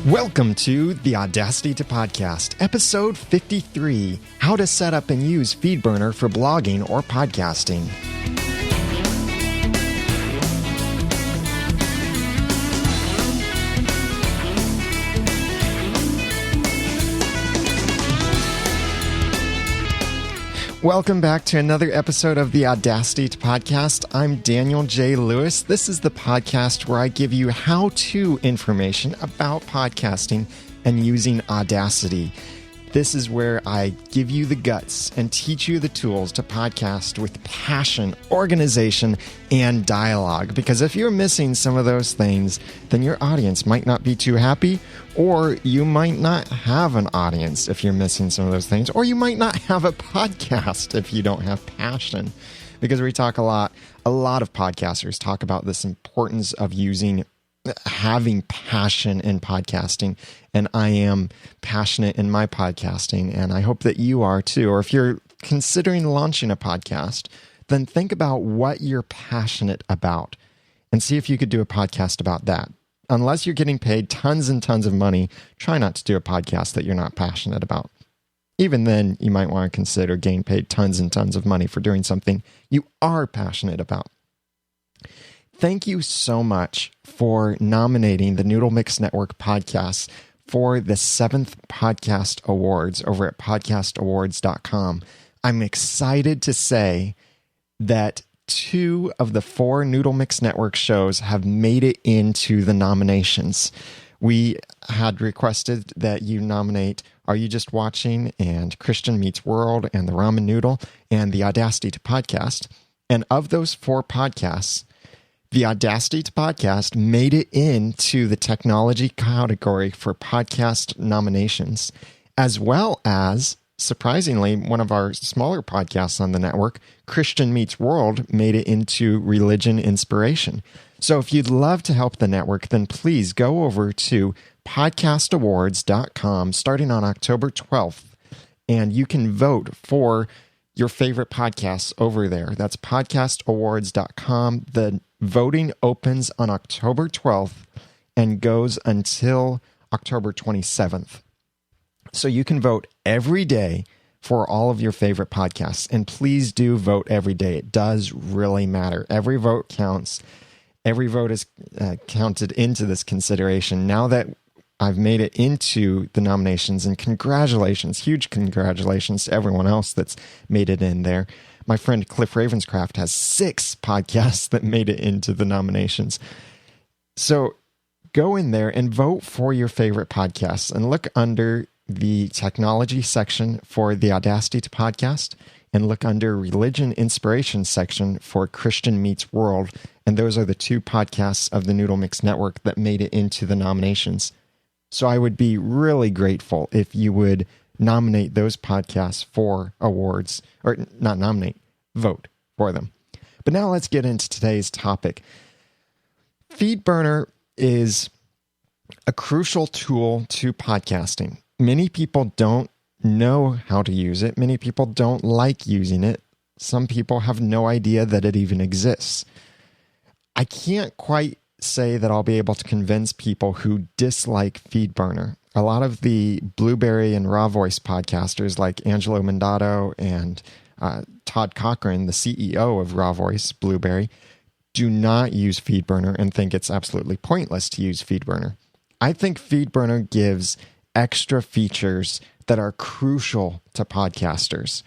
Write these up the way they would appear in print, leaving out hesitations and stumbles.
Welcome to the Audacity to Podcast, episode 53, How to Set Up and Use Feedburner for Blogging or Podcasting. Welcome back to another episode of the Audacity to Podcast. I'm Daniel J. Lewis. This is the podcast where I give you how-to information about podcasting and using Audacity. This is where I give you the guts and teach you the tools to podcast with passion, organization, and dialogue. Because if you're missing some of those things, then your audience might not be too happy, or you might not have an audience if you're missing some of those things, or you might not have a podcast if you don't have passion. Because we talk a lot of podcasters talk about this importance of having passion in podcasting, and I am passionate in my podcasting, and I hope that you are too. Or if you're considering launching a podcast, then think about what you're passionate about and see if you could do a podcast about that. Unless you're getting paid tons and tons of money, try not to do a podcast that you're not passionate about. Even then, you might want to consider getting paid tons and tons of money for doing something you are passionate about. Thank you so much for nominating the Noodle Mix Network podcasts for the 7th Podcast Awards over at podcastawards.com. I'm excited to say that 2 of the 4 Noodle Mix Network shows have made it into the nominations. We had requested that you nominate Are You Just Watching and Christian Meets World and The Ramen Noodle and the Audacity to Podcast. And of those 4 podcasts, the Audacity to Podcast made it into the technology category for podcast nominations, as well as, surprisingly, one of our smaller podcasts on the network, Christian Meets World, made it into religion inspiration. So if you'd love to help the network, then please go over to podcastawards.com starting on October 12th, and you can vote for your favorite podcasts over there. That's podcastawards.com. The voting opens on October 12th and goes until October 27th. So you can vote every day for all of your favorite podcasts. And please do vote every day. It does really matter. Every vote counts. Every vote is counted into this consideration. Now that I've made it into the nominations, and congratulations, huge congratulations to everyone else that's made it in there. My friend Cliff Ravenscraft has 6 podcasts that made it into the nominations. So go in there and vote for your favorite podcasts and look under the technology section for the Audacity to Podcast and look under religion inspiration section for Christian Meets World. And those are the 2 podcasts of the Noodle Mix Network that made it into the nominations. So I would be really grateful if you would nominate those podcasts for awards, or not nominate, vote for them. But now let's get into today's topic. Feedburner is a crucial tool to podcasting. Many people don't know how to use it. Many people don't like using it. Some people have no idea that it even exists. I can't quite say that I'll be able to convince people who dislike Feedburner. A lot of the Blubrry and Raw Voice podcasters like Angelo Mandato and Todd Cochran, the CEO of Raw Voice, Blubrry, do not use Feedburner and think it's absolutely pointless to use Feedburner. I think Feedburner gives extra features that are crucial to podcasters.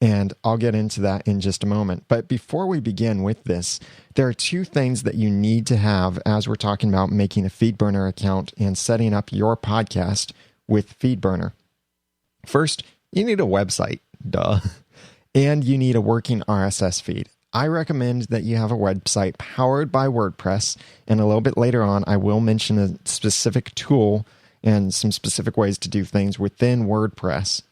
And I'll get into that in just a moment. But before we begin with this, there are 2 things that you need to have as we're talking about making a Feedburner account and setting up your podcast with Feedburner. First, you need a website, duh. And you need a working RSS feed. I recommend that you have a website powered by WordPress. And a little bit later on, I will mention a specific tool and some specific ways to do things within WordPress.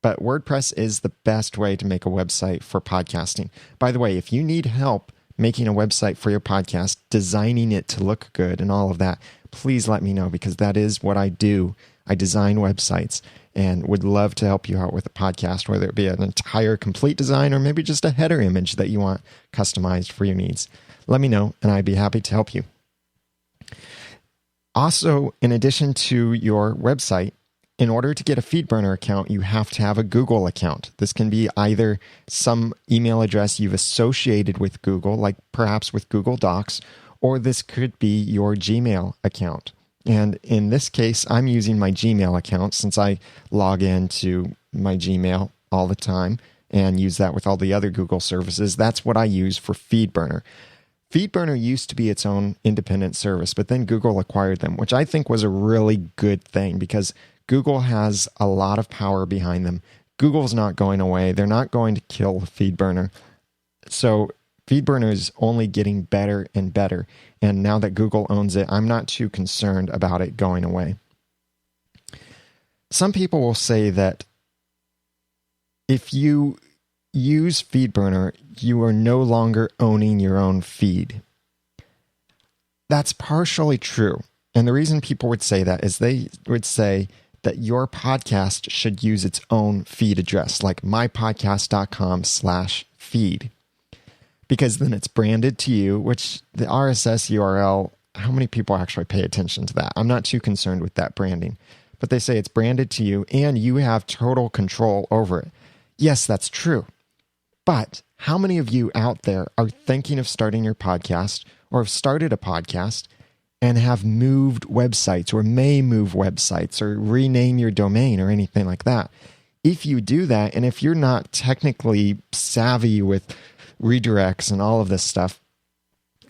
But WordPress is the best way to make a website for podcasting. By the way, if you need help making a website for your podcast, designing it to look good and all of that, please let me know, because that is what I do. I design websites and would love to help you out with a podcast, whether it be an entire complete design or maybe just a header image that you want customized for your needs. Let me know and I'd be happy to help you. Also, in addition to your website, in order to get a Feedburner account, you have to have a Google account. This can be either some email address you've associated with Google, like perhaps with Google Docs, or this could be your Gmail account. And in this case, I'm using my Gmail account since I log into my Gmail all the time and use that with all the other Google services. That's what I use for Feedburner. Feedburner used to be its own independent service, but then Google acquired them, which I think was a really good thing because Google has a lot of power behind them. Google's not going away. They're not going to kill Feedburner. So Feedburner is only getting better and better. And now that Google owns it, I'm not too concerned about it going away. Some people will say that if you use Feedburner, you are no longer owning your own feed. That's partially true. And the reason people would say that is they would say that your podcast should use its own feed address, like mypodcast.com/feed. Because then it's branded to you, which the RSS URL, how many people actually pay attention to that? I'm not too concerned with that branding. But they say it's branded to you and you have total control over it. Yes, that's true. But how many of you out there are thinking of starting your podcast or have started a podcast and have moved websites or may move websites or rename your domain or anything like that? If you do that, and if you're not technically savvy with redirects and all of this stuff,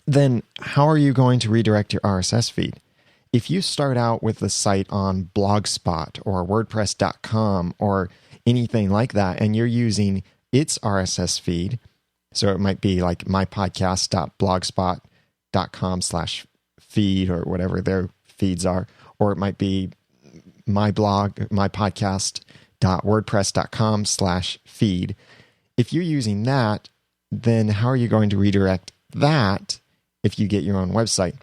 then how are you going to redirect your RSS feed? If you start out with the site on Blogspot or WordPress.com or anything like that, and you're using its RSS feed, so it might be like mypodcast.blogspot.com/feed or whatever their feeds are, or it might be mypodcast.wordpress.com/feed. If you're using that, then how are you going to redirect that if you get your own website?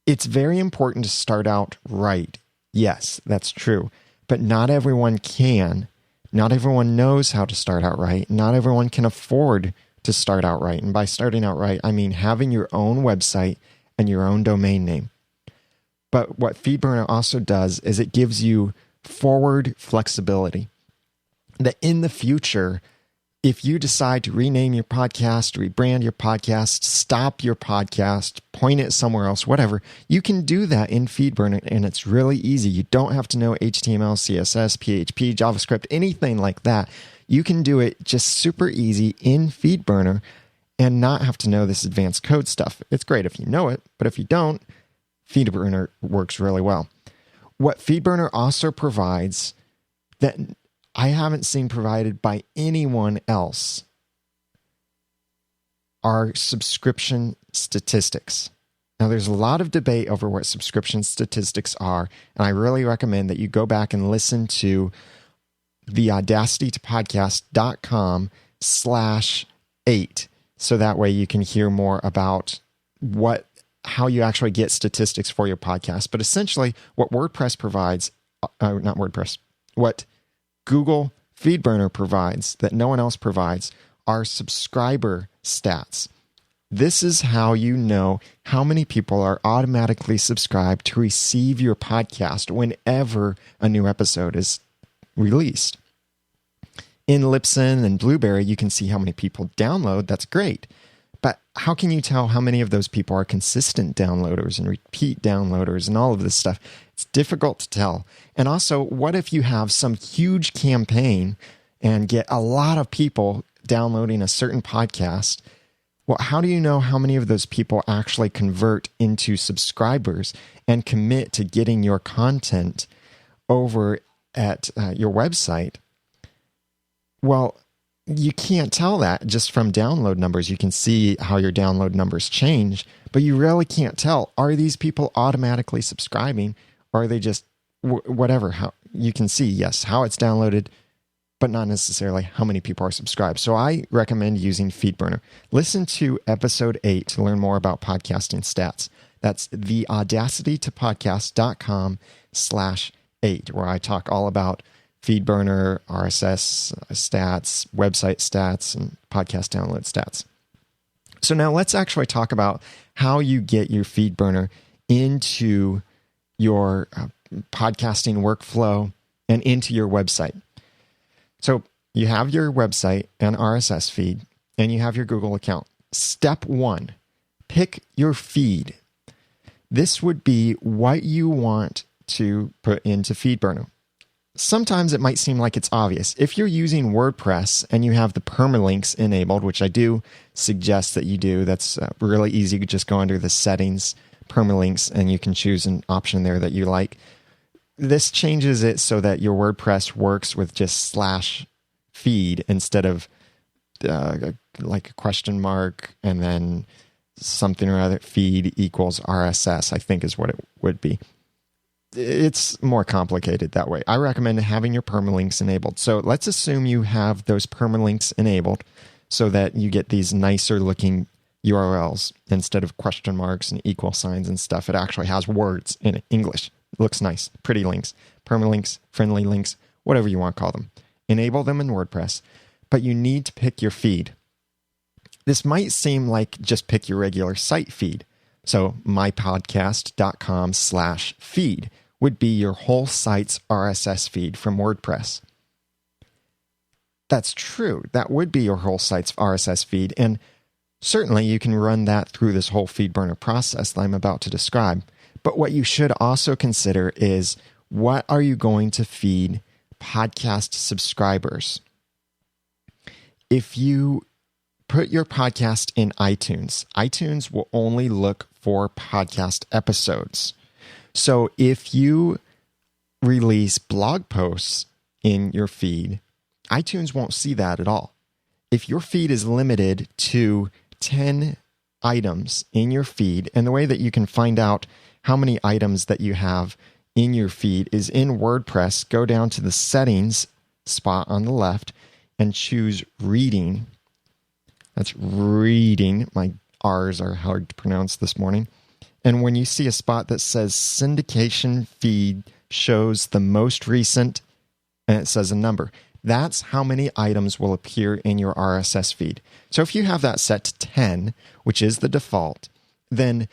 It's very important to start out right. Yes, that's true. But not everyone can. Not everyone knows how to start out right. Not everyone can afford to start out right. And by starting out right, I mean having your own website and your own domain name. But what Feedburner also does is it gives you forward flexibility. That in the future, if you decide to rename your podcast, rebrand your podcast, stop your podcast, point it somewhere else, whatever, you can do that in Feedburner, and it's really easy. You don't have to know HTML, CSS, PHP, JavaScript, anything like that. You can do it just super easy in Feedburner and not have to know this advanced code stuff. It's great if you know it, but if you don't, Feedburner works really well. What Feedburner also provides that I haven't seen provided by anyone else are subscription statistics. Now, there's a lot of debate over what subscription statistics are, and I really recommend that you go back and listen to the audacitytopodcast.com/8, so that way you can hear more about how you actually get statistics for your podcast. But essentially, what WordPress provides, what Google Feedburner provides that no one else provides are subscriber stats. This is how you know how many people are automatically subscribed to receive your podcast whenever a new episode is released. In Libsyn and Blubrry, you can see how many people download. That's great. But how can you tell how many of those people are consistent downloaders and repeat downloaders and all of this stuff? It's difficult to tell. And also, what if you have some huge campaign and get a lot of people downloading a certain podcast? Well, how do you know how many of those people actually convert into subscribers and commit to getting your content over at your website? Well, you can't tell that just from download numbers. You can see how your download numbers change, but you really can't tell. Are these people automatically subscribing, or are they just whatever? How you can see, yes, how it's downloaded, but not necessarily how many people are subscribed. So I recommend using Feedburner. Listen to episode 8 to learn more about podcasting stats. That's the audacitytopodcast.com/8, where I talk all about Feedburner, RSS stats, website stats, and podcast download stats. So now let's actually talk about how you get your Feedburner into your podcasting workflow and into your website. So you have your website and RSS feed, and you have your Google account. Step 1, pick your feed. This would be what you want to put into Feedburner. Sometimes it might seem like it's obvious. If you're using WordPress and you have the permalinks enabled, which I do suggest that you do, that's really easy. You just go under the settings, permalinks, and you can choose an option there that you like. This changes it so that your WordPress works with just /feed instead of like a question mark and then something or other, feed equals RSS, I think is what it would be. It's more complicated that way. I recommend having your permalinks enabled. So let's assume you have those permalinks enabled so that you get these nicer looking URLs instead of question marks and equal signs and stuff. It actually has words in it, English. It looks nice. Pretty links, permalinks, friendly links, whatever you want to call them. Enable them in WordPress, but you need to pick your feed. This might seem like just pick your regular site feed. So mypodcast.com/feed would be your whole site's RSS feed from WordPress. That's true. That would be your whole site's RSS feed. And certainly you can run that through this whole Feedburner process that I'm about to describe. But what you should also consider is, what are you going to feed podcast subscribers? If you put your podcast in iTunes, iTunes will only look for podcast episodes. So if you release blog posts in your feed, iTunes won't see that at all. If your feed is limited to 10 items in your feed, and the way that you can find out how many items that you have in your feed is in WordPress, go down to the settings spot on the left and choose reading. That's reading. My R's are hard to pronounce this morning. And when you see a spot that says syndication feed shows the most recent, and it says a number, that's how many items will appear in your RSS feed. So if you have that set to 10, which is the default, then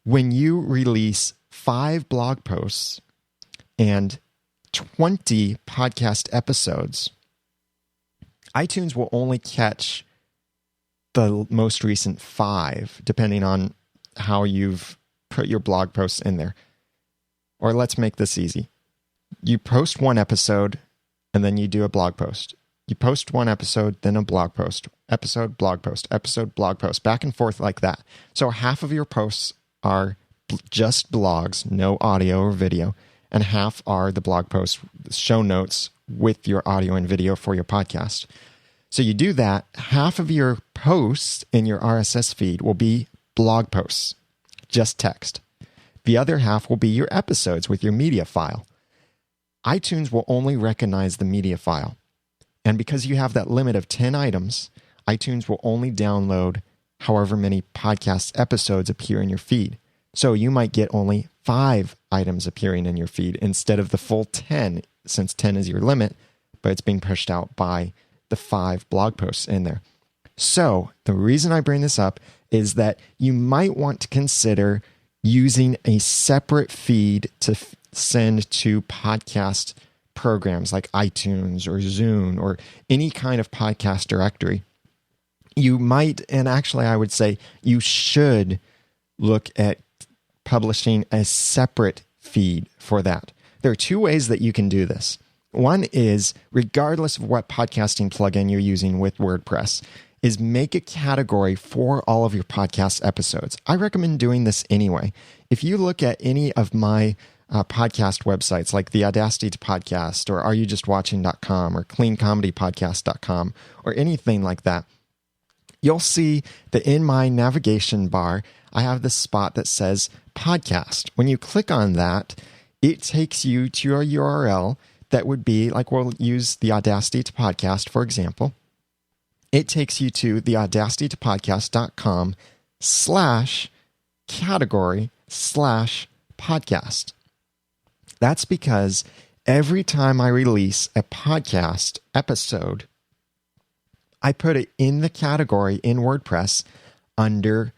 when you release 5 blog posts and 20 podcast episodes, iTunes will only catch the most recent 5, depending on how you've put your blog posts in there. Or let's make this easy. You post one episode, and then you do a blog post. You post one episode, then a blog post. Episode, blog post, episode, blog post, back and forth like that. So half of your posts are just blogs, no audio or video, and half are the blog posts, show notes with your audio and video for your podcast. So you do that, half of your posts in your RSS feed will be blog posts, just text. The other half will be your episodes with your media file. iTunes will only recognize the media file. And because you have that limit of 10 items, iTunes will only download however many podcast episodes appear in your feed. So you might get only 5 items appearing in your feed instead of the full 10, since 10 is your limit, but it's being pushed out by the 5 blog posts in there. So the reason I bring this up is that you might want to consider using a separate feed to send to podcast programs like iTunes or Zune or any kind of podcast directory. You might, and actually I would say you should look at publishing a separate feed for that. There are 2 ways that you can do this. One is, regardless of what podcasting plugin you're using with WordPress, is make a category for all of your podcast episodes. I recommend doing this anyway. If you look at any of my podcast websites like the Audacity to Podcast or areyoujustwatching.com or cleancomedypodcast.com or anything like that, you'll see that in my navigation bar, I have this spot that says podcast. When you click on that, it takes you to a URL that would be, like we'll use the Audacity to Podcast, for example. It takes you to the audacitytopodcast.com/category/podcast. That's because every time I release a podcast episode, I put it in the category in WordPress under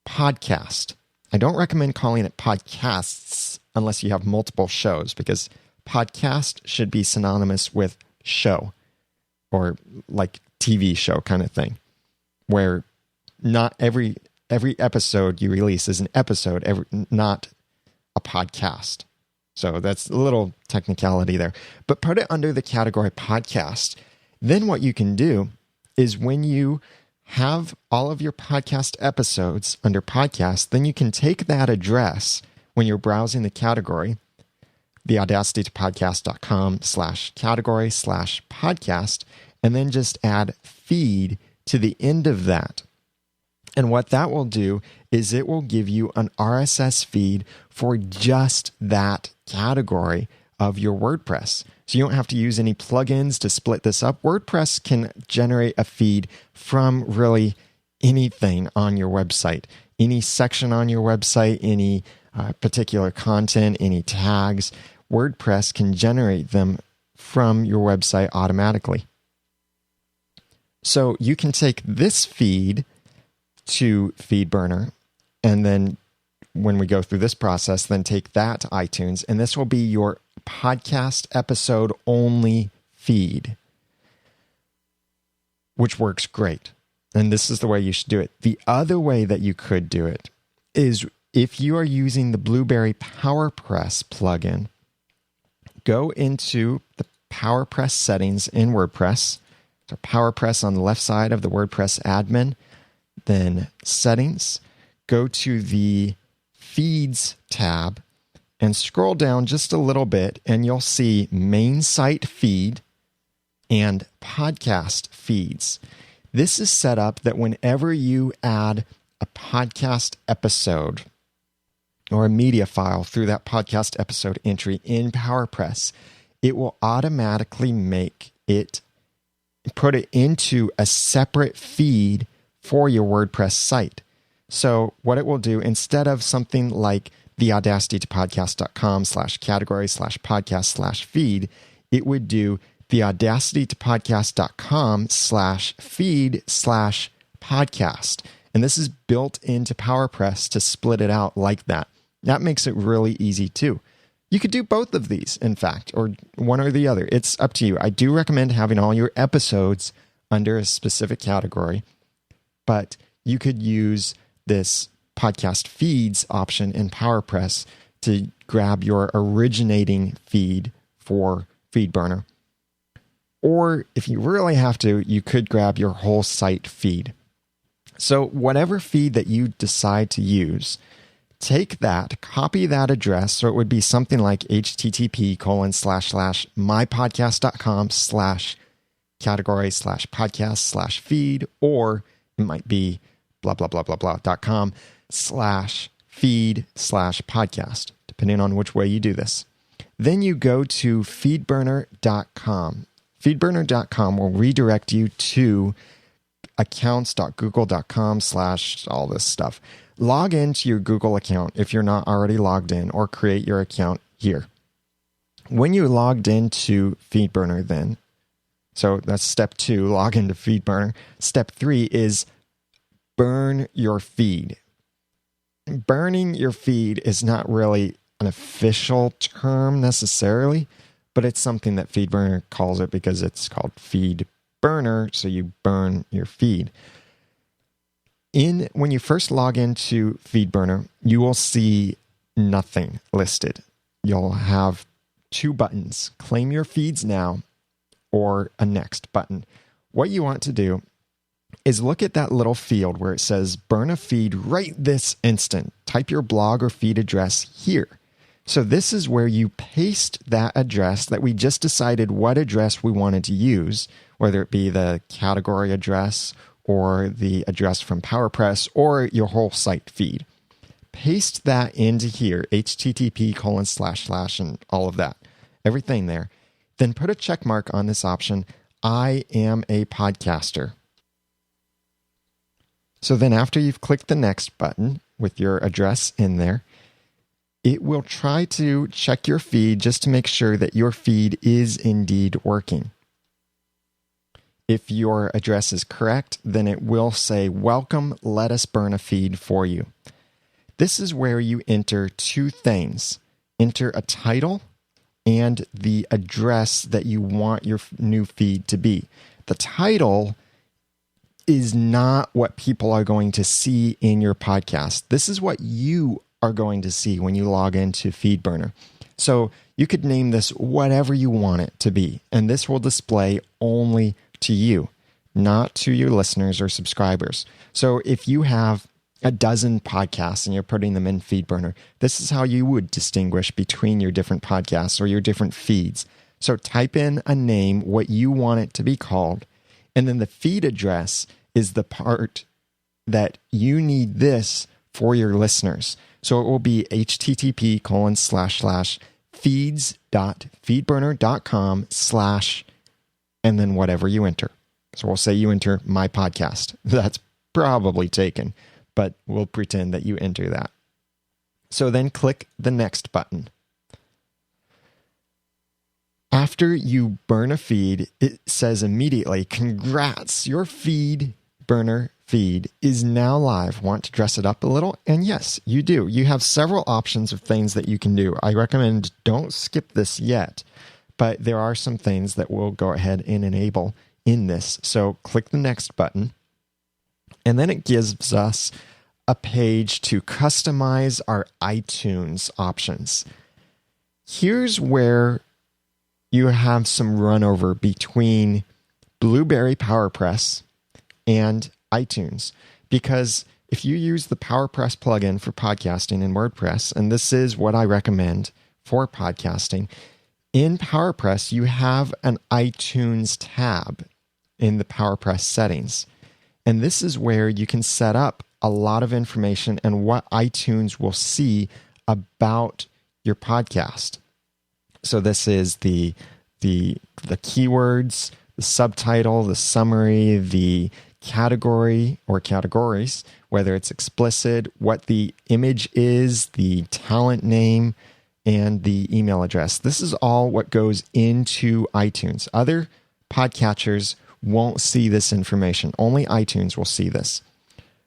podcast. I don't recommend calling it podcasts unless you have multiple shows, because podcast should be synonymous with show, or like TV show kind of thing, where not every episode you release is an episode, not a podcast. So that's a little technicality there. But put it under the category podcast. Then what you can do is when you have all of your podcast episodes under podcast, then you can take that address when you're browsing the category, the audacitytopodcast.com/category/podcast, and then just add feed to the end of that. And what that will do is it will give you an RSS feed for just that category of your WordPress. So you don't have to use any plugins to split this up. WordPress can generate a feed from really anything on your website, any section on your website, any particular content, any tags. WordPress can generate them from your website automatically. So you can take this feed to Feedburner, and then when we go through this process, then take that to iTunes, and this will be your podcast episode only feed, which works great. And this is the way you should do it. The other way that you could do it is if you are using the Blubrry PowerPress plugin, go into the PowerPress settings in WordPress. So PowerPress on the left side of the WordPress admin, then settings, go to the feeds tab and scroll down just a little bit, and you'll see main site feed and podcast feeds. This is set up that whenever you add a podcast episode or a media file through that podcast episode entry in PowerPress, it will automatically put it into a separate feed for your WordPress site. So what it will do, instead of something like the audacitytopodcast.com/category/podcast/feed, it would do the audacitytopodcast.com/feed/podcast. And this is built into PowerPress to split it out like that. That makes it really easy too. You could do both of these, in fact, or one or the other. It's up to you. I do recommend having all your episodes under a specific category, but you could use this podcast feeds option in PowerPress to grab your originating feed for Feedburner. Or if you really have to, you could grab your whole site feed. So whatever feed that you decide to use, take that, copy that address. So it would be something like http://mypodcast.com/category/podcast/feed, or it might be blah, blah, blah, blah, blah.com/feed/podcast, depending on which way you do this. Then you go to feedburner.com. Feedburner.com will redirect you to accounts.google.com/ all this stuff. Log into your Google account if you're not already logged in, or create your account here. When you're logged into Feedburner then, so that's step 2, log into Feedburner. Step 3 is burn your feed. Burning your feed is not really an official term necessarily, but it's something that Feedburner calls it because it's called Feedburner, so you burn your feed. When you first log into Feedburner, you will see nothing listed. You'll have 2 buttons, claim your feeds now or a next button. What you want to do is look at that little field where it says burn a feed right this instant. Type your blog or feed address here. So this is where you paste that address that we just decided what address we wanted to use, whether it be the category address or the address from PowerPress or your whole site feed. Paste that into here, http:// and all of that, everything there. Then put a check mark on this option, I am a podcaster. So then after you've clicked the next button with your address in there, it will try to check your feed just to make sure that your feed is indeed working. If your address is correct, then it will say, welcome, let us burn a feed for you. This is where you enter 2 things. enter a title and the address that you want your new feed to be. The title is not what people are going to see in your podcast. This is what you are going to see when you log into Feedburner. So you could name this whatever you want it to be, and this will display only to you, not to your listeners or subscribers. So if you have a dozen podcasts and you're putting them in Feedburner, this is how you would distinguish between your different podcasts or your different feeds. So type in a name, what you want it to be called, and then the feed address is the part that you need this for your listeners. So it will be http://feeds.feedburner.com/ and then whatever you enter. So we'll say you enter my podcast. That's probably taken, but we'll pretend that you enter that. So then click the next button. After you burn a feed, it says immediately, congrats, your Feedburner feed is now live. Want to dress it up a little? And yes, you do. You have several options of things that you can do. I recommend don't skip this yet, but there are some things that we'll go ahead and enable in this. So click the next button, and then it gives us a page to customize our iTunes options. Here's where you have some runover between Blubrry PowerPress and iTunes, because if you use the PowerPress plugin for podcasting in WordPress, and this is what I recommend for podcasting, in PowerPress you have an iTunes tab in the PowerPress settings, and this is where you can set up a lot of information and what iTunes will see about your podcast. So this is the keywords, the subtitle, the summary, the category or categories, whether it's explicit, what the image is, the talent name, and the email address. This is all what goes into iTunes. Other podcatchers won't see this information. Only iTunes will see this.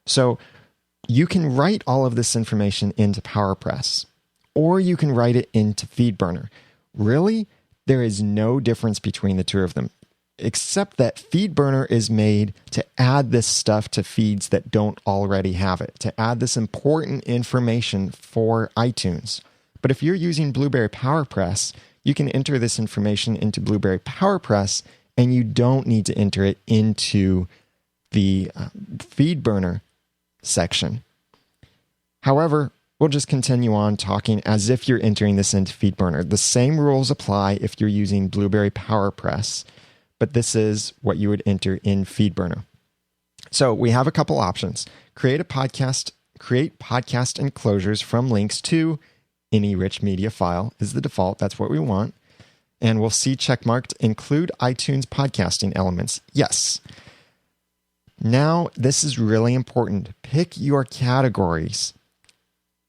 So you can write all of this information into PowerPress, or you can write it into Feedburner. Really, there is no difference between the two of them, except that Feedburner is made to add this stuff to feeds that don't already have it, to add this important information for iTunes. But if you're using Blubrry PowerPress, you can enter this information into Blubrry PowerPress, and you don't need to enter it into the Feedburner section. However, we'll just continue on talking as if you're entering this into Feedburner. The same rules apply if you're using Blubrry PowerPress, but this is what you would enter in Feedburner. So we have a couple options. Create podcast enclosures from links to any rich media file is the default. That's what we want. And we'll see checkmarked include iTunes podcasting elements. Yes. Now, this is really important. Pick your categories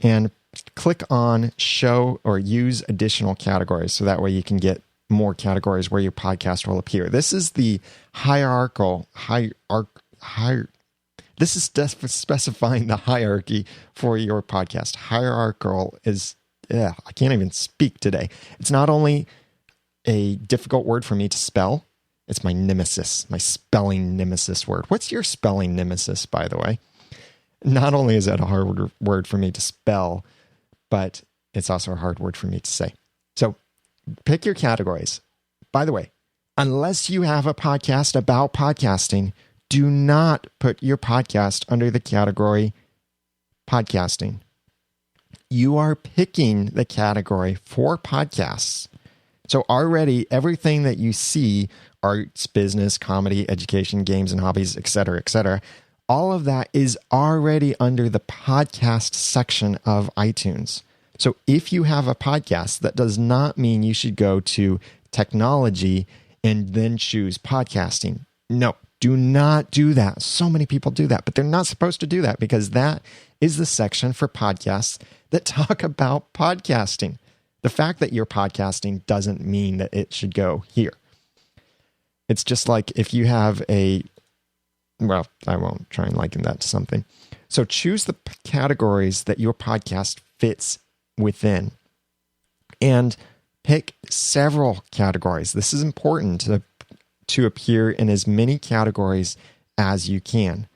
and click on show or use additional categories. So that way you can get more categories where your podcast will appear. This is the this is specifying the hierarchy for your podcast. Hierarchical is, I can't even speak today. It's not only a difficult word for me to spell, it's my nemesis, my spelling nemesis word. What's your spelling nemesis, by the way? Not only is that a hard word for me to spell, but it's also a hard word for me to say. So pick your categories. By the way, unless you have a podcast about podcasting, do not put your podcast under the category podcasting. You are picking the category for podcasts. So already everything that you see, arts, business, comedy, education, games and hobbies, etc., all of that is already under the podcast section of iTunes. So if you have a podcast, that does not mean you should go to technology and then choose podcasting. No, do not do that. So many people do that, but they're not supposed to do that because that is the section for podcasts that talk about podcasting. The fact that you're podcasting doesn't mean that it should go here. It's just like if you have I won't try and liken that to something. So choose the categories that your podcast fits within. And pick several categories. This is important to appear in as many categories as you can,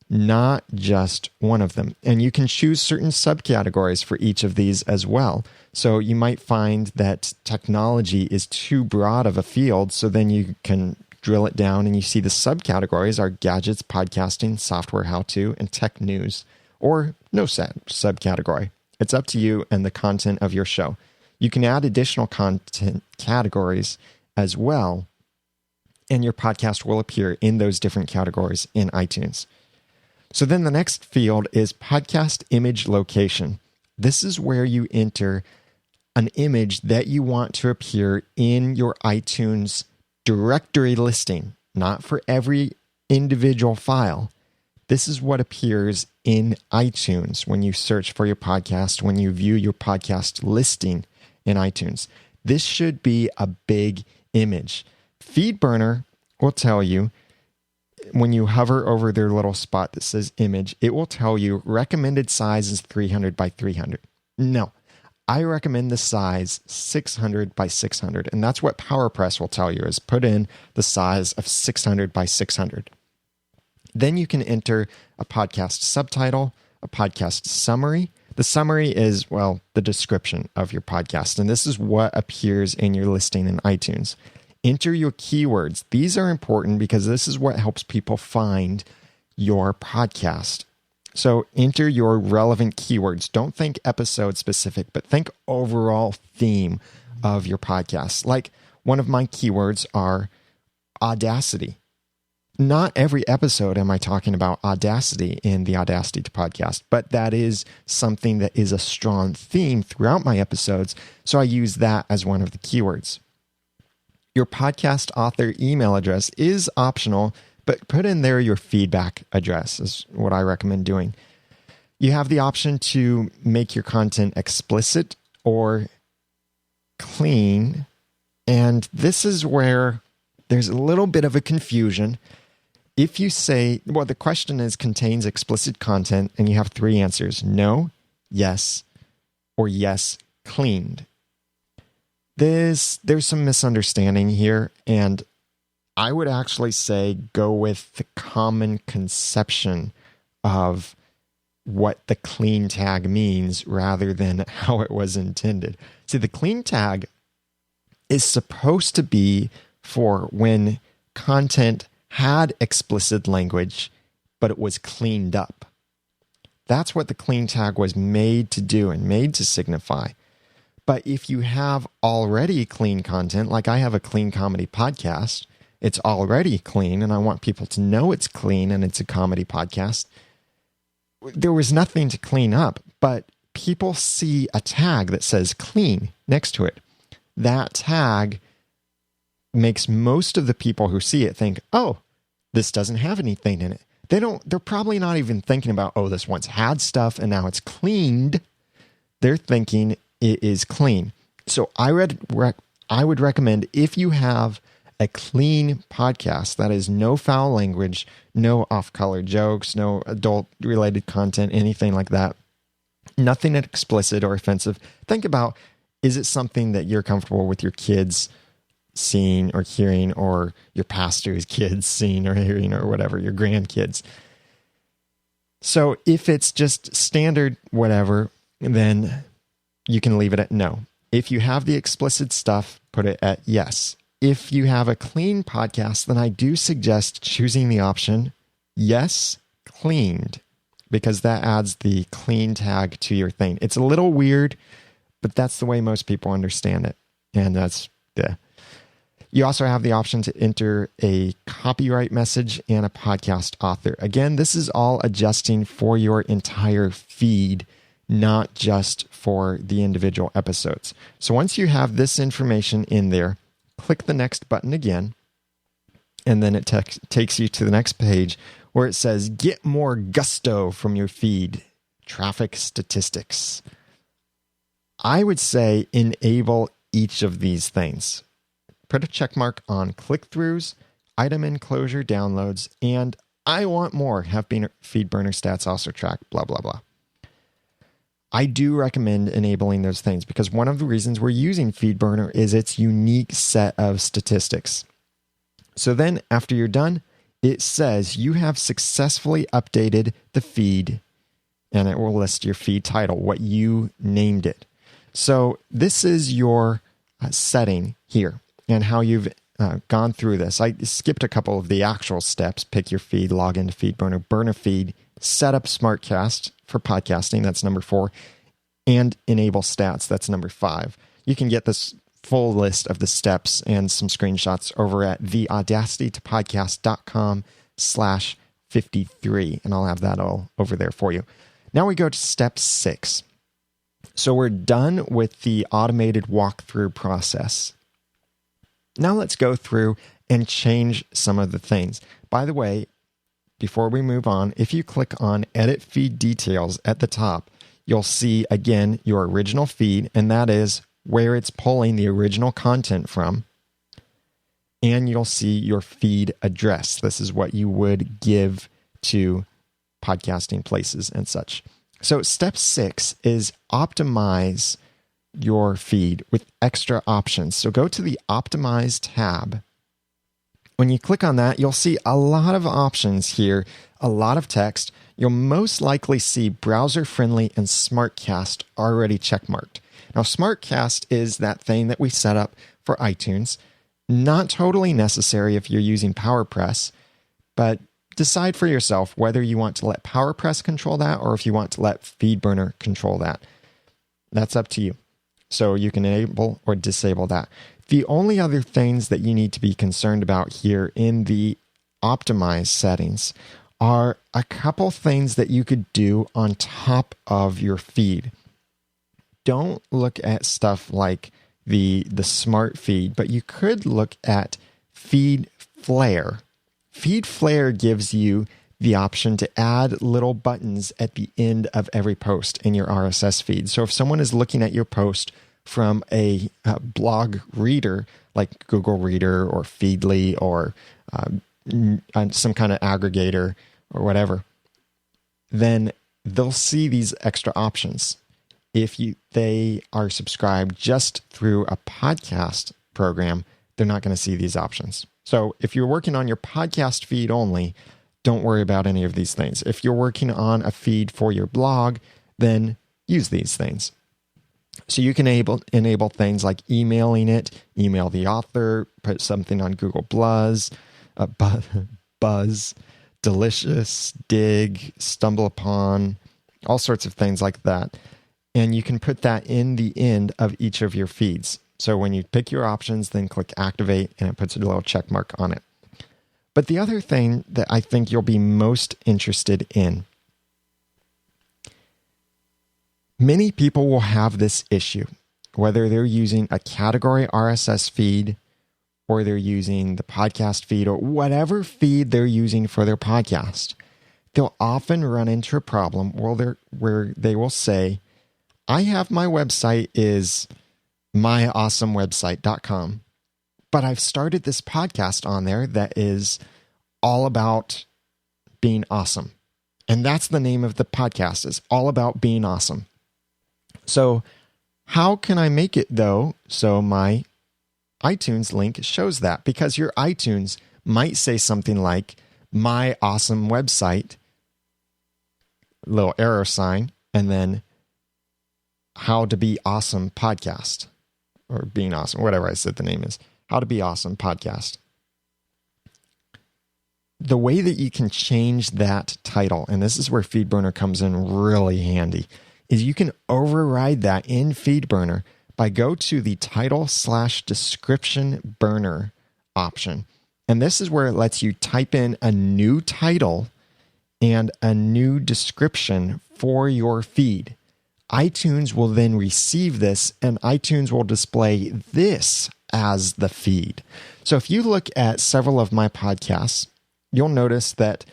not just one of them. And you can choose certain subcategories for each of these as well. So you might find that technology is too broad of a field, so then you can drill it down and you see the subcategories are gadgets, podcasting, software how-to, and tech news, or no subcategory. It's up to you and the content of your show. You can add additional content categories as well, and your podcast will appear in those different categories in iTunes. So then the next field is podcast image location. This is where you enter an image that you want to appear in your iTunes directory listing, not for every individual file. This is what appears in iTunes when you search for your podcast, when you view your podcast listing in iTunes. This should be a big image. Feedburner will tell you, when you hover over their little spot that says image, it will tell you recommended size is 300 by 300. No, I recommend the size 600 by 600. And that's what PowerPress will tell you, is put in the size of 600 by 600. Then you can enter a podcast subtitle, a podcast summary. The summary is, well, the description of your podcast. And this is what appears in your listing in iTunes. Enter your keywords. These are important because this is what helps people find your podcast. So enter your relevant keywords. Don't think episode specific, but think overall theme of your podcast. Like one of my keywords are Audacity. Not every episode am I talking about Audacity in the Audacity podcast, but that is something that is a strong theme throughout my episodes, so I use that as one of the keywords. Your podcast author email address is optional, but put in there your feedback address is what I recommend doing. You have the option to make your content explicit or clean, and this is where there's a little bit of a confusion. If you say, well, the question is contains explicit content, and you have three answers: no, yes, or yes, cleaned. There's some misunderstanding here, and I would actually say go with the common conception of what the clean tag means rather than how it was intended. See, the clean tag is supposed to be for when content had explicit language, but it was cleaned up. That's what the clean tag was made to do and made to signify. But if you have already clean content, like I have a clean comedy podcast, it's already clean, and I want people to know it's clean and it's a comedy podcast. There was nothing to clean up, but people see a tag that says clean next to it. That tag makes most of the people who see it think, oh, this doesn't have anything in it. They're probably not even thinking about, oh, this once had stuff and now it's cleaned. They're thinking it is clean. So I would recommend, if you have a clean podcast, that is no foul language, no off-color jokes, no adult-related content, anything like that, nothing explicit or offensive. Think about, is it something that you're comfortable with your kids seeing or hearing, or your pastor's kids seeing or hearing, or whatever, your grandkids? So if it's just standard whatever, then you can leave it at no. If you have the explicit stuff, put it at yes. If you have a clean podcast, then I do suggest choosing the option yes, cleaned, because that adds the clean tag to your thing. It's a little weird, but that's the way most people understand it. And that's, yeah. You also have the option to enter a copyright message and a podcast author. Again, this is all adjusting for your entire feed, not just for the individual episodes. So once you have this information in there, click the next button again, and then it takes you to the next page where it says, get more gusto from your feed, traffic statistics. I would say enable each of these things. Put a check mark on click-throughs, item enclosure downloads, and I want more. Have Feedburner stats also track, blah, blah, blah. I do recommend enabling those things because one of the reasons we're using Feedburner is its unique set of statistics. So then after you're done, it says you have successfully updated the feed, and it will list your feed title, what you named it. So this is your setting here and how you've gone through this. I skipped a couple of the actual steps. Pick your feed, log into Feedburner, burn a feed, set up SmartCast for podcasting, that's number 4, and enable stats, that's number 5. You can get this full list of the steps and some screenshots over at the audacity-to-podcast.com/53, and I'll have that all over there for you. Now we go to step 6. So we're done with the automated walkthrough process. Now let's go through and change some of the things. By the way, before we move on, if you click on Edit Feed Details at the top, you'll see again your original feed, and that is where it's pulling the original content from. And you'll see your feed address. This is what you would give to podcasting places and such. So step 6 is optimize your feed with extra options. So go to the Optimize tab. When you click on that, you'll see a lot of options here, a lot of text. You'll most likely see browser-friendly and SmartCast already checkmarked. Now, SmartCast is that thing that we set up for iTunes. Not totally necessary if you're using PowerPress, but decide for yourself whether you want to let PowerPress control that or if you want to let Feedburner control that. That's up to you. So you can enable or disable that. The only other things that you need to be concerned about here in the optimize settings are a couple things that you could do on top of your feed. Don't look at stuff like the smart feed, but you could look at Feed Flare. Feed Flare gives you the option to add little buttons at the end of every post in your RSS feed. So if someone is looking at your post from a blog reader like Google Reader or Feedly or some kind of aggregator or whatever, then they'll see these extra options. If they are subscribed just through a podcast program, they're not going to see these options. So if you're working on your podcast feed only, don't worry about any of these things. If you're working on a feed for your blog, then use these things. So you can enable things like emailing it, email the author, put something on Google Buzz, Delicious, Dig, Stumble Upon, all sorts of things like that. And you can put that in the end of each of your feeds. So when you pick your options, then click activate and it puts a little check mark on it. But the other thing that I think you'll be most interested in, many people will have this issue, whether they're using a category RSS feed or they're using the podcast feed or whatever feed they're using for their podcast. They'll often run into a problem where they will say, I have my website is myawesomewebsite.com, but I've started this podcast on there that is all about being awesome. And that's the name of the podcast, is all about being awesome. So how can I make it though so my iTunes link shows that? Because your iTunes might say something like my awesome website, little arrow sign, and then how to be awesome podcast or being awesome, whatever I said the name is, how to be awesome podcast. The way that you can change that title, and this is where Feedburner comes in really handy, is you can override that in Feedburner by go to the title/description burner option. And this is where it lets you type in a new title and a new description for your feed. iTunes will then receive this, and iTunes will display this as the feed. So if you look at several of my podcasts, you'll notice that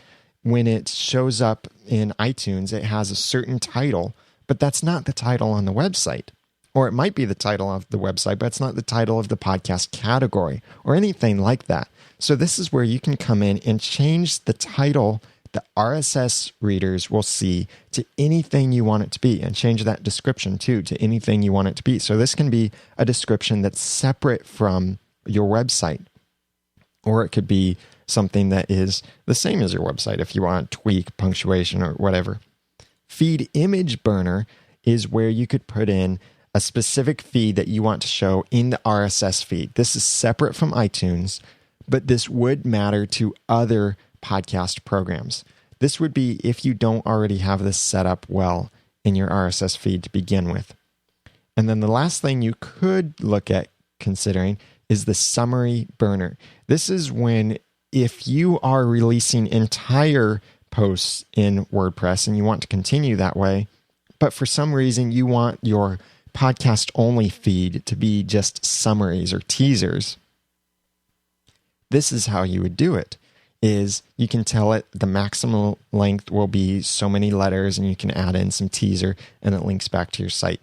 when it shows up in iTunes, it has a certain title, but that's not the title on the website. Or it might be the title of the website, but it's not the title of the podcast category or anything like that. So this is where you can come in and change the title the RSS readers will see to anything you want it to be, and change that description too to anything you want it to be. So this can be a description that's separate from your website, or it could be something that is the same as your website if you want to tweak punctuation or whatever. Feed image burner is where you could put in a specific feed that you want to show in the RSS feed. This is separate from iTunes, but this would matter to other podcast programs. This would be if you don't already have this set up well in your RSS feed to begin with. And then the last thing you could look at considering is the summary burner. This is when, if you are releasing entire posts in WordPress and you want to continue that way, but for some reason you want your podcast only feed to be just summaries or teasers, this is how you would do it. Is you can tell it the maximum length will be so many letters, and you can add in some teaser and it links back to your site.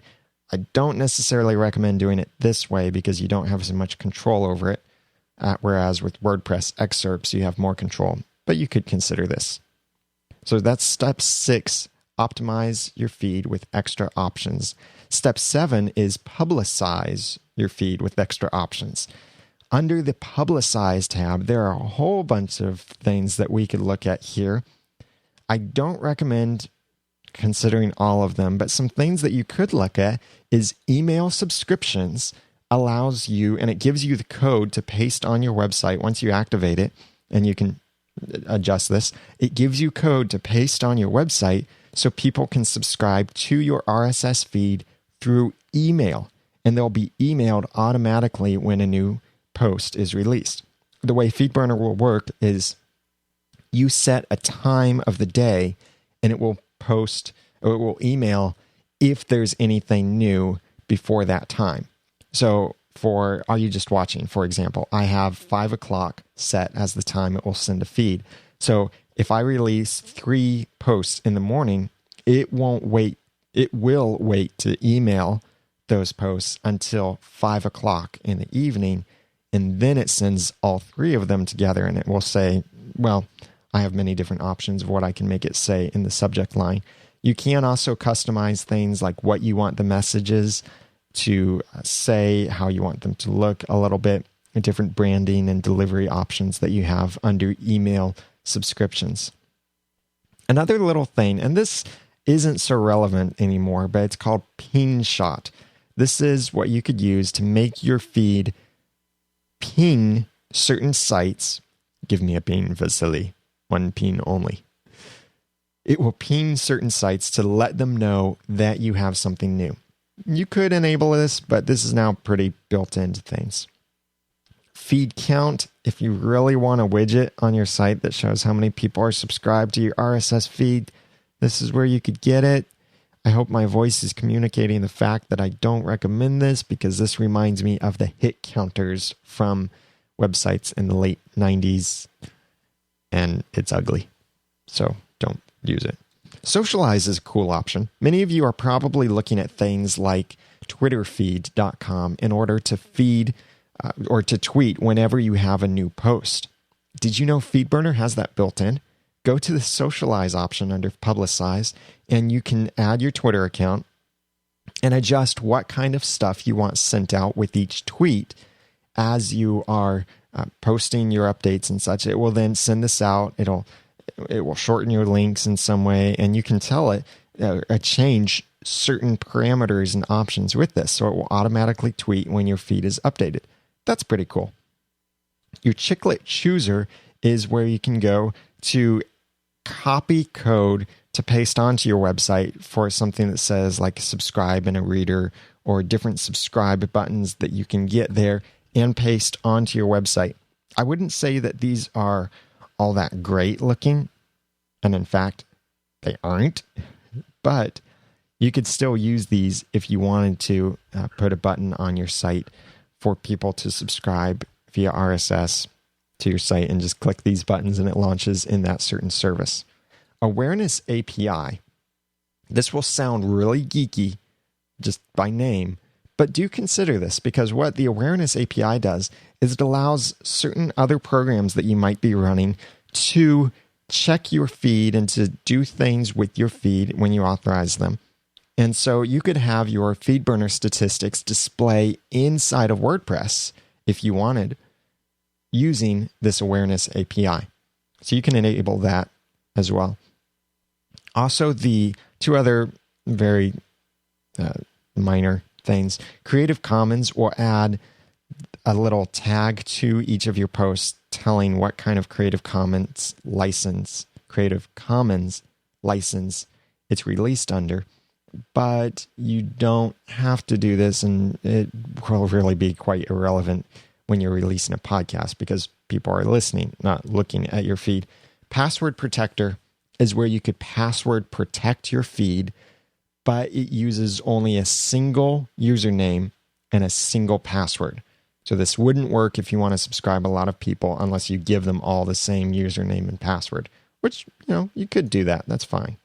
I don't necessarily recommend doing it this way because you don't have so much control over it, whereas with WordPress excerpts, you have more control, but you could consider this. So that's step 6, optimize your feed with extra options. Step 7 is publicize your feed with extra options. Under the Publicize tab, there are a whole bunch of things that we could look at here. I don't recommend considering all of them, but some things that you could look at is email subscriptions allows you, and it gives you the code to paste on your website once you activate it, and you can adjust this. It gives you code to paste on your website so people can subscribe to your RSS feed through email, and they'll be emailed automatically when a new post is released. The way Feedburner will work is you set a time of the day and it will post, or it will email if there's anything new before that time. So for Are You Just Watching, for example, I have 5 o'clock set as the time it will send a feed. So if I release 3 posts in the morning, it will wait to email those posts until 5 o'clock in the evening. And then it sends all 3 of them together, and it will say, well, I have many different options of what I can make it say in the subject line. You can also customize things like what you want the messages to say, how you want them to look a little bit, and different branding and delivery options that you have under email subscriptions. Another little thing, and this isn't so relevant anymore, but it's called ping shot. This is what you could use to make your feed ping certain sites. Give me a ping, Vasily. 1 ping only. It will ping certain sites to let them know that you have something new. You could enable this, but this is now pretty built into things. Feed count. If you really want a widget on your site that shows how many people are subscribed to your RSS feed, this is where you could get it. I hope my voice is communicating the fact that I don't recommend this, because this reminds me of the hit counters from websites in the late 90s, and it's ugly. So don't use it. Socialize is a cool option. Many of you are probably looking at things like twitterfeed.com in order to feed or to tweet whenever you have a new post. Did you know Feedburner has that built in? Go to the Socialize option under Publicize, and you can add your Twitter account and adjust what kind of stuff you want sent out with each tweet as you are posting your updates and such. It will then send this out. It will shorten your links in some way, and you can tell it change certain parameters and options with this, so it will automatically tweet when your feed is updated. That's pretty cool. Your Chicklet Chooser is where you can go to copy code to paste onto your website for something that says like subscribe in a reader, or different subscribe buttons that you can get there and paste onto your website. I wouldn't say that these are all that great looking, and in fact, they aren't, but you could still use these if you wanted to put a button on your site for people to subscribe via RSS to your site, and just click these buttons and it launches in that certain service. Awareness API. This will sound really geeky just by name, but do consider this, because what the Awareness API does is it allows certain other programs that you might be running to check your feed and to do things with your feed when you authorize them. And so you could have your Feedburner statistics display inside of WordPress if you wanted, using this awareness API. So you can enable that as well. Also, the two other very minor things. Creative Commons will add a little tag to each of your posts telling what kind of Creative Commons license it's released under. But you don't have to do this, and it will really be quite irrelevant when you're releasing a podcast because people are listening, not looking at your feed. Password Protector is where you could password protect your feed, but it uses only a single username and a single password. So this wouldn't work if you want to subscribe a lot of people unless you give them all the same username and password, which, you could do that. That's fine.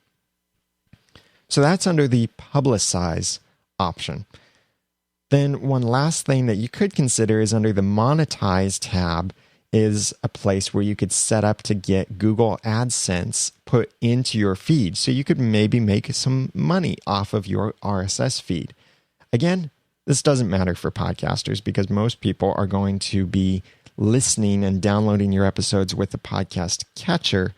So that's under the Publicize option. Then one last thing that you could consider is under the Monetize tab is a place where you could set up to get Google AdSense put into your feed. So you could maybe make some money off of your RSS feed. Again, this doesn't matter for podcasters because most people are going to be listening and downloading your episodes with the podcast catcher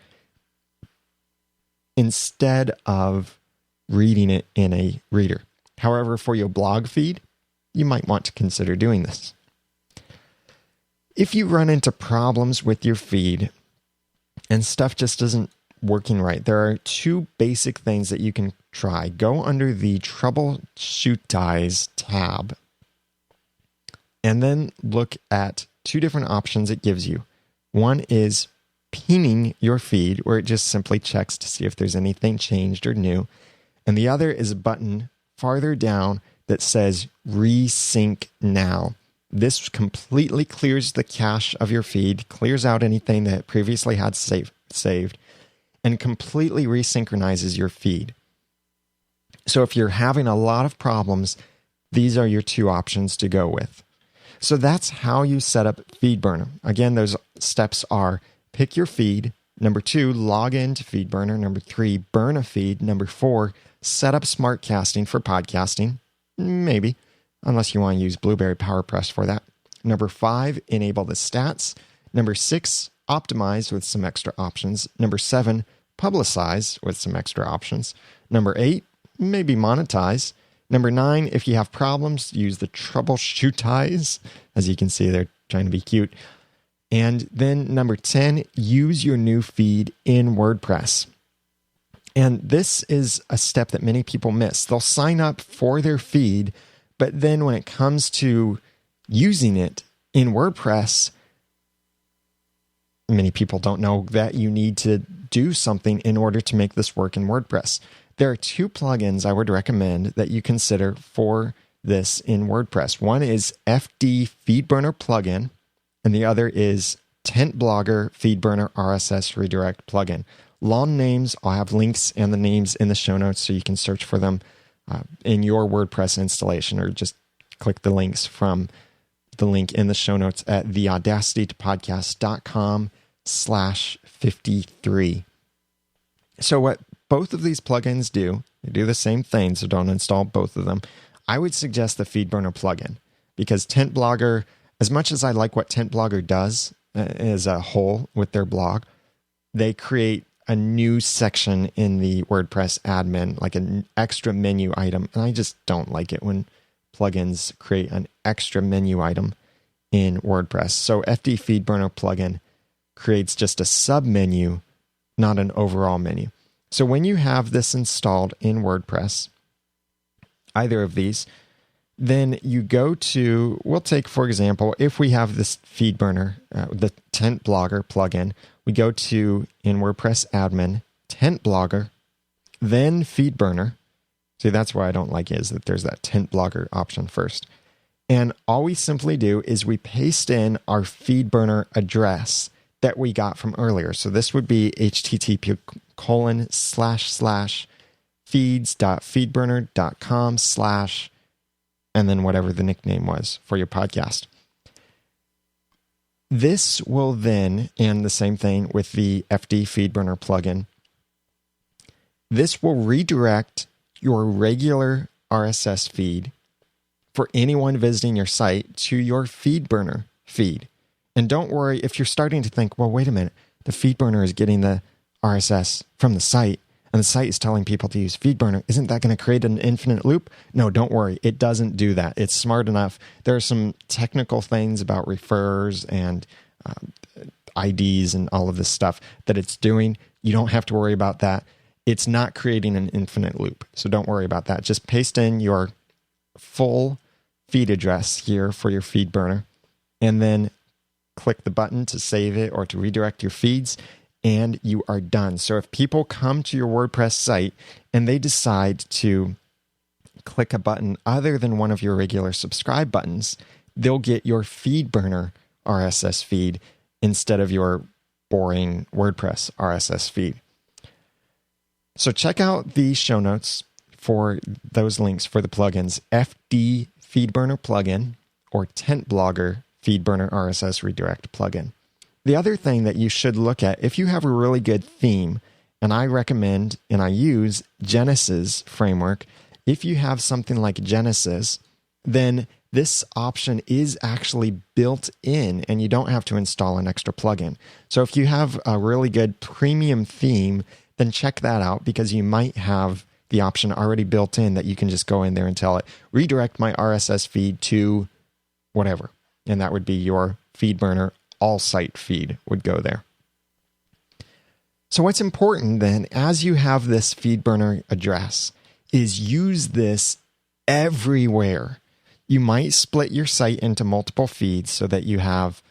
instead of reading it in a reader. However, for your blog feed, you might want to consider doing this. If you run into problems with your feed and stuff just isn't working right, there are two basic things that you can try. Go under the Troubleshootize tab and then look at two different options it gives you. One is pinning your feed, where it just simply checks to see if there's anything changed or new. And the other is a button farther down that says Resync Now. This completely clears the cache of your feed, clears out anything that previously had saved, and completely resynchronizes your feed. So if you're having a lot of problems, these are your two options to go with. So that's how you set up Feedburner. Again, those steps are pick your feed. Number 2, log in to Feedburner. Number 3, burn a feed. Number 4, set up SmartCasting for podcasting. Maybe, unless you want to use Blubrry PowerPress for that. Number 5, enable the stats. Number 6, optimize with some extra options. Number 7, publicize with some extra options. Number 8, maybe monetize. Number 9, if you have problems, use the Troubleshootize. As you can see, they're trying to be cute. And then number 10, use your new feed in WordPress. And this is a step that many people miss. They'll sign up for their feed, but then when it comes to using it in WordPress, many people don't know that you need to do something in order to make this work in WordPress. There are 2 plugins I would recommend that you consider for this in WordPress. One is FD Feedburner plugin, and the other is Tent Blogger Feedburner RSS Redirect plugin. Long names, I'll have links and the names in the show notes so you can search for them in your WordPress installation, or just click the links from the link in the show notes at theaudacitytopodcast.com/53. So what both of these plugins do, they do the same thing, so don't install both of them. I would suggest the Feedburner plugin because Tent Blogger, as much as I like what Tent Blogger does as a whole with their blog, they create a new section in the WordPress admin, like an extra menu item. And I just don't like it when plugins create an extra menu item in WordPress. So FD Feedburner plugin creates just a sub menu, not an overall menu. So when you have this installed in WordPress, either of these, then you go to, we'll take, for example, if we have this Feedburner, the Tent Blogger plugin, we go to, in WordPress admin, Tent Blogger, then Feedburner. See, that's why I don't like it, is that there's that Tent Blogger option first. And all we simply do is we paste in our Feedburner address that we got from earlier. So this would be http://feeds.feedburner.com/ and then whatever the nickname was for your podcast. This will then, and the same thing with the FD Feedburner plugin, this will redirect your regular RSS feed for anyone visiting your site to your Feedburner feed. And don't worry if you're starting to think, well, wait a minute, the Feedburner is getting the RSS from the site, and the site is telling people to use Feedburner. Isn't that going to create an infinite loop? No, don't worry. It doesn't do that. It's smart enough. There are some technical things about refers and IDs and all of this stuff that it's doing. You don't have to worry about that. It's not creating an infinite loop. So don't worry about that. Just paste in your full feed address here for your Feedburner, and then click the button to save it or to redirect your feeds, and you are done. So if people come to your WordPress site and they decide to click a button other than one of your regular subscribe buttons, they'll get your Feedburner RSS feed instead of your boring WordPress RSS feed. So check out the show notes for those links for the plugins, FD Feedburner plugin or Tent Blogger Feedburner RSS redirect plugin. The other thing that you should look at, if you have a really good theme, and I recommend and I use Genesis framework, if you have something like Genesis, then this option is actually built in and you don't have to install an extra plugin. So if you have a really good premium theme, then check that out, because you might have the option already built in that you can just go in there and tell it, redirect my RSS feed to whatever. And that would be your Feedburner all site feed would go there. So what's important then, as you have this Feedburner address, is use this everywhere. You might split your site into multiple feeds so that you have,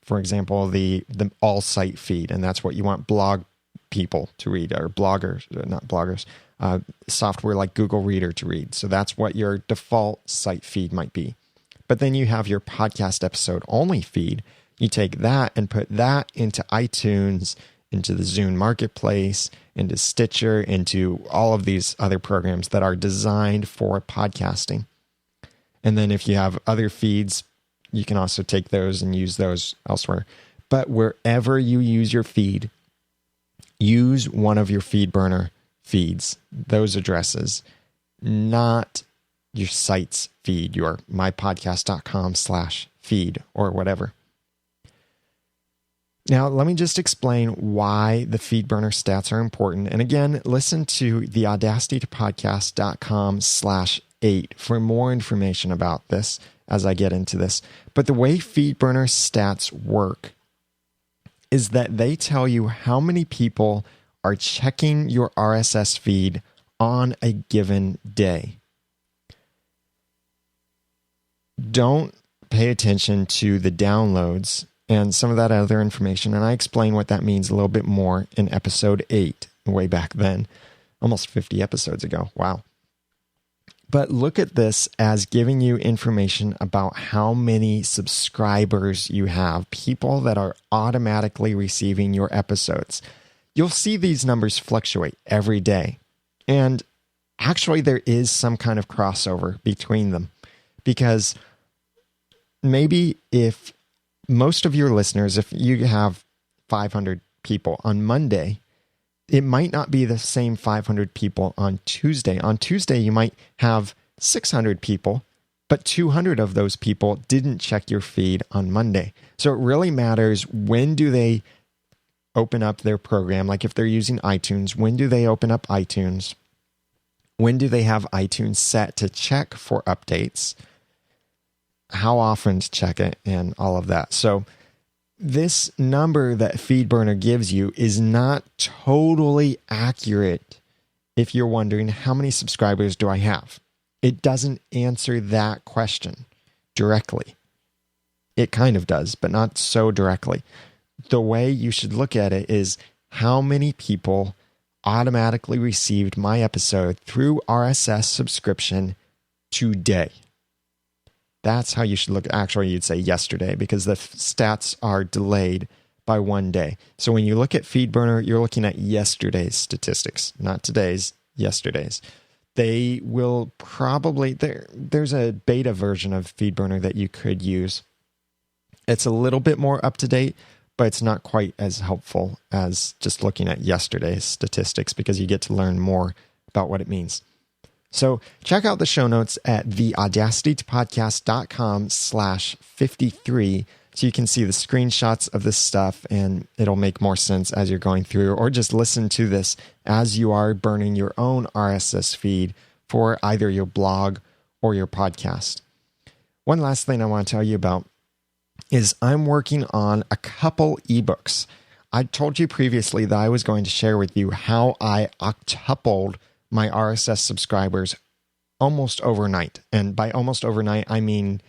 for example, the all site feed, and that's what you want blog people to read, or bloggers, not bloggers, software like Google Reader to read. So that's what your default site feed might be. But then you have your podcast episode only feed. You take that and put that into iTunes, into the Zune Marketplace, into Stitcher, into all of these other programs that are designed for podcasting. And then if you have other feeds, you can also take those and use those elsewhere. But wherever you use your feed, use one of your Feedburner feeds, those addresses, not your site's feed, your mypodcast.com/feed or whatever. Now, let me just explain why the Feedburner stats are important. And again, listen to the audacitytopodcast.com/8 for more information about this as I get into this. But the way Feedburner stats work is that they tell you how many people are checking your RSS feed on a given day. Don't pay attention to the downloads and some of that other information. And I explain what that means a little bit more in episode 8, way back then, almost 50 episodes ago. Wow. But look at this as giving you information about how many subscribers you have, people that are automatically receiving your episodes. You'll see these numbers fluctuate every day. And actually, there is some kind of crossover between them, because maybe if most of your listeners, if you have 500 people on Monday, it might not be the same 500 people on Tuesday. On Tuesday, you might have 600 people, but 200 of those people didn't check your feed on Monday. So it really matters, when do they open up their program? Like if they're using iTunes, when do they open up iTunes? When do they have iTunes set to check for updates? How often to check it, and all of that. So this number that Feedburner gives you is not totally accurate if you're wondering, how many subscribers do I have? It doesn't answer that question directly. It kind of does, but not so directly. The way you should look at it is, how many people automatically received my episode through RSS subscription today? That's how you should look. Actually, you'd say yesterday, because the stats are delayed by 1 day. So when you look at Feedburner, you're looking at yesterday's statistics, not today's, yesterday's. They will probably, there's a beta version of Feedburner that you could use. It's a little bit more up to date, but it's not quite as helpful as just looking at yesterday's statistics because you get to learn more about what it means. So check out the show notes at theaudacitytopodcast.com/53 so you can see the screenshots of this stuff and it'll make more sense as you're going through, or just listen to this as you are burning your own RSS feed for either your blog or your podcast. One last thing I want to tell you about is I'm working on a couple ebooks. I told you previously that I was going to share with you how I octupled my RSS subscribers almost overnight. And by almost overnight, I mean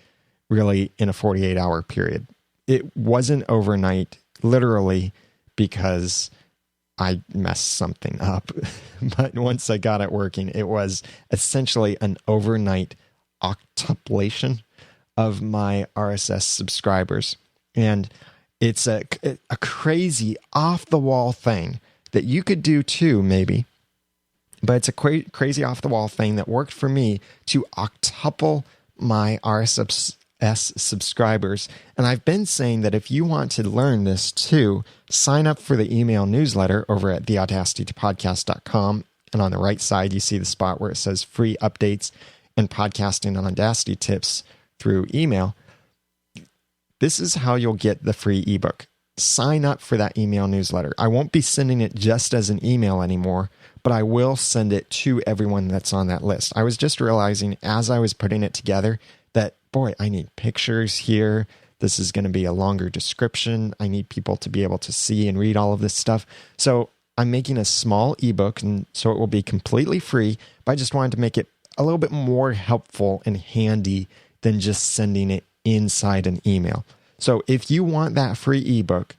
really in a 48-hour period. It wasn't overnight, literally, because I messed something up. But once I got it working, it was essentially an overnight octuplation of my RSS subscribers. And it's a crazy off-the-wall thing that you could do too, maybe. But it's a crazy off-the-wall thing that worked for me to octuple my RSS subscribers. And I've been saying that if you want to learn this too, sign up for the email newsletter over at theaudacitytopodcast.com. And on the right side, you see the spot where it says free updates and podcasting and Audacity tips through email. This is how you'll get the free ebook. Sign up for that email newsletter. I won't be sending it just as an email anymore, but I will send it to everyone that's on that list. I was just realizing as I was putting it together that, boy, I need pictures here. This is going to be a longer description. I need people to be able to see and read all of this stuff. So I'm making a small ebook, and so it will be completely free, but I just wanted to make it a little bit more helpful and handy than just sending it inside an email. So if you want that free ebook,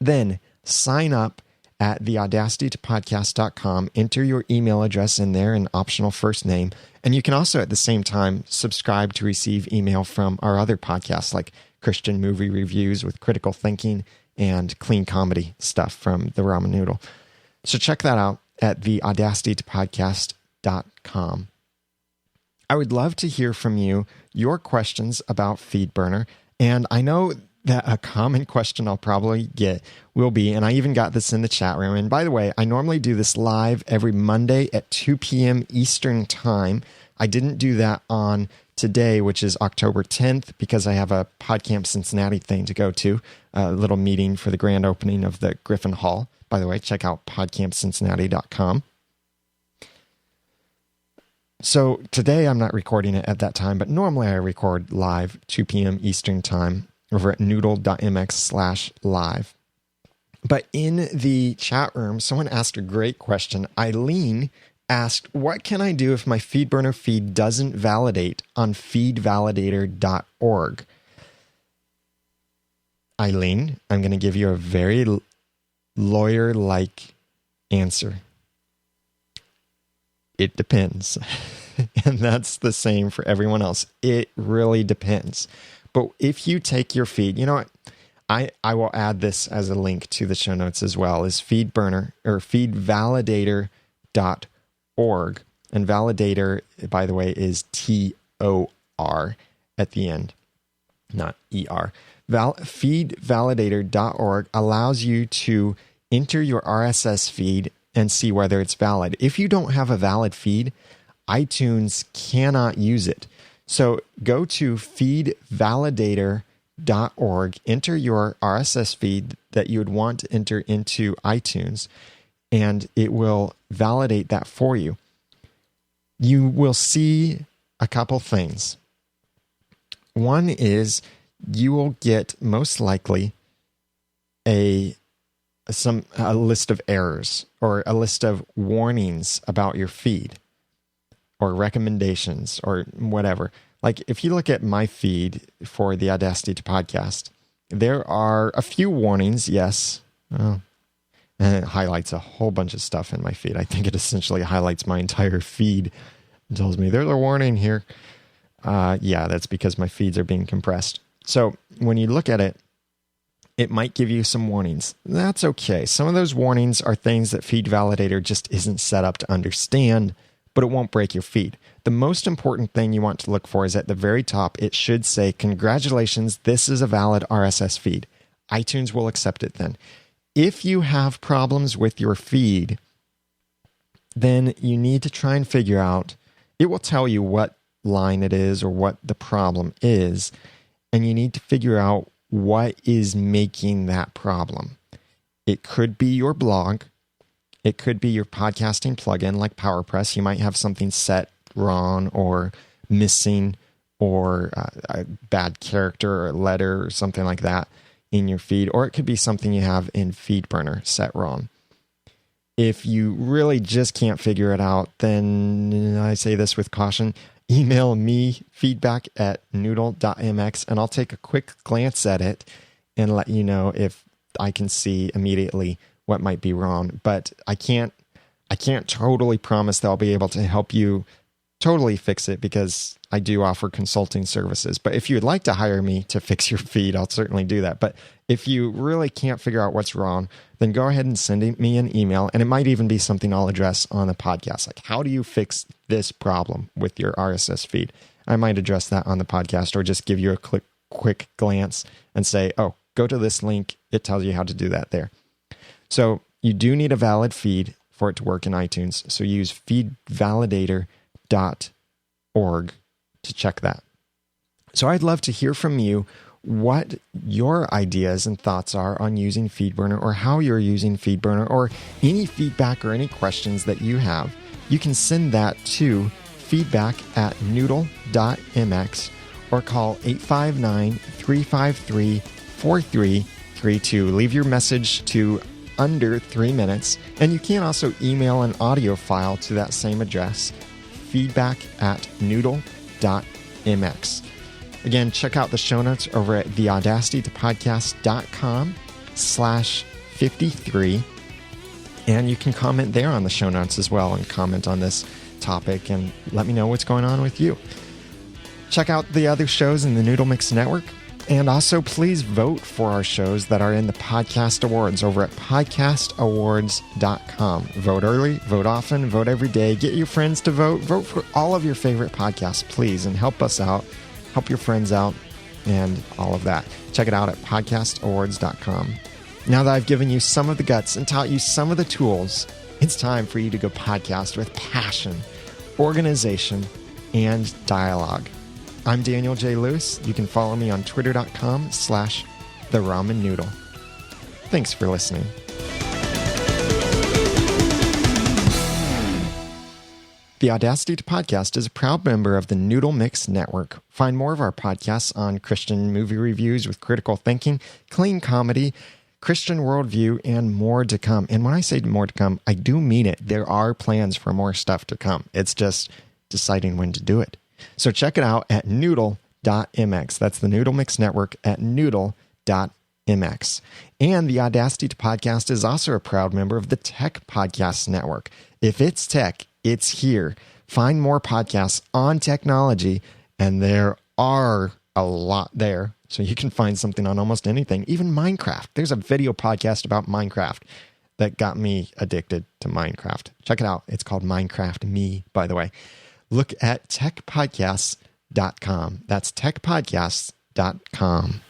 then sign up at theaudacitytopodcast.com, enter your email address in there and optional first name. And you can also at the same time subscribe to receive email from our other podcasts like Christian Movie Reviews with Critical Thinking and Clean Comedy stuff from the Ramen Noodle. So check that out at theaudacitytopodcast.com. I would love to hear from you, your questions about Feedburner. And I know that a common question I'll probably get will be, and I even got this in the chat room. And by the way, I normally do this live every Monday at 2 p.m. Eastern Time. I didn't do that on today, which is October 10th, because I have a PodCamp Cincinnati thing to go to, a little meeting for the grand opening of the Griffin Hall. By the way, check out podcampcincinnati.com. So today I'm not recording it at that time, but normally I record live 2 p.m. Eastern Time over at noodle.mx/live. But in the chat room, someone asked a great question. Eileen asked, what can I do if my Feedburner feed doesn't validate on feedvalidator.org? Eileen, I'm going to give you a very lawyer-like answer. It depends. And that's the same for everyone else. It really depends. But if you take your feed, you know what? I will add this as a link to the show notes as well, is Feedburner or feedvalidator.org. And validator, by the way, is TOR at the end, not ER. Feedvalidator.org allows you to enter your RSS feed and see whether it's valid. If you don't have a valid feed, iTunes cannot use it. So go to feedvalidator.org, enter your RSS feed that you would want to enter into iTunes, and it will validate that for you. You will see a couple things. One is you will get most likely a list of errors or a list of warnings about your feed or recommendations or whatever. Like if you look at my feed for the Audacity to Podcast, there are a few warnings, yes. Oh, and it highlights a whole bunch of stuff in my feed. I think it essentially highlights my entire feed and tells me there's a warning here. Yeah, that's because my feeds are being compressed. So when you look at it, it might give you some warnings. That's okay. Some of those warnings are things that Feed Validator just isn't set up to understand, but it won't break your feed. The most important thing you want to look for is at the very top. It should say, "Congratulations, this is a valid RSS feed." iTunes will accept it then. If you have problems with your feed, then you need to try and figure out, it will tell you what line it is or what the problem is, and you need to figure out what is making that problem. It could be your blog. It could be your podcasting plugin like PowerPress. You might have something set wrong or missing, or a bad character or letter or something like that in your feed. Or it could be something you have in Feedburner set wrong. If you really just can't figure it out, then I say this with caution, email me feedback@noodle.mx, and I'll take a quick glance at it and let you know if I can see immediately what might be wrong. But I can't totally promise that I'll be able to help you totally fix it, because I do offer consulting services. But if you would like to hire me to fix your feed, I'll certainly do that. But if you really can't figure out what's wrong, then go ahead and send me an email, and it might even be something I'll address on the podcast. Like, how do you fix this problem with your RSS feed? I might address that on the podcast, or just give you a quick glance and say, oh, go to this link. It tells you how to do that there. So you do need a valid feed for it to work in iTunes. So use feedvalidator.org to check that. So I'd love to hear from you what your ideas and thoughts are on using Feedburner, or how you're using Feedburner, or any feedback or any questions that you have. You can send that to feedback@noodle.mx, or call 859-353-4332. Leave your message to under 3 minutes, and you can also email an audio file to that same address, feedback@noodle.mx. Again, check out the show notes over at theaudacitytopodcast.com/53, and you can comment there on the show notes as well, and comment on this topic and let me know what's going on with you. Check out the other shows in the Noodle Mix Network, and also please vote for our shows that are in the podcast awards over at podcastawards.com. Vote early, vote often, vote every day. Get your friends to vote. Vote for all of your favorite podcasts, please, and help us out. Help your friends out, and all of that. Check it out at podcastawards.com. Now that I've given you some of the guts and taught you some of the tools, it's time for you to go podcast with passion, organization, and dialogue. I'm Daniel J. Lewis. You can follow me on twitter.com/theramennoodle. Thanks for listening. The Audacity to Podcast is a proud member of the Noodle Mix Network. Find more of our podcasts on Christian movie reviews with critical thinking, clean comedy, Christian worldview, and more to come. And when I say more to come, I do mean it. There are plans for more stuff to come. It's just deciding when to do it. So check it out at noodle.mx. That's the Noodle Mix Network at noodle.mx. And the Audacity to Podcast is also a proud member of the Tech Podcast Network. If it's tech, it's here. Find more podcasts on technology, and there are a lot there. So you can find something on almost anything, even Minecraft. There's a video podcast about Minecraft that got me addicted to Minecraft. Check it out. It's called Minecraft Me, by the way. Look at techpodcasts.com. That's techpodcasts.com.